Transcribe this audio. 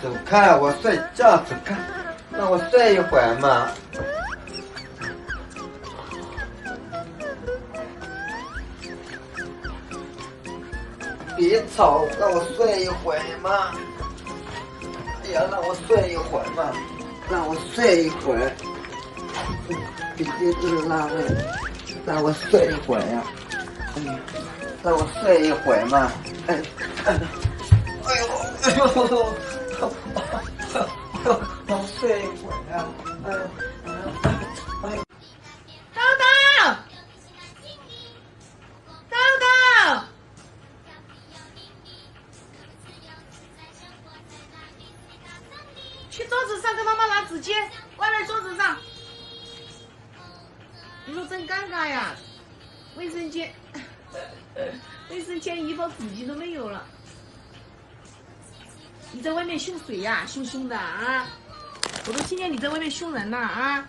走开，我睡觉，走开，让我睡一会儿嘛。别吵，让我睡一会儿嘛。哎呀，让我睡一会儿嘛，让我睡一会儿。别这么拉了，让我睡一会儿呀。哎呀，让我睡一会儿嘛。哎，哎呦，哎呦，让我睡一会儿呀。哎呦，哎呦。豆豆，豆豆，去桌子上跟妈妈拿纸巾，外面桌子上。你说真尴尬呀，卫生间一包纸巾都没有了。你在外面凶谁呀？凶凶的啊！我都听见你在外面凶人了啊！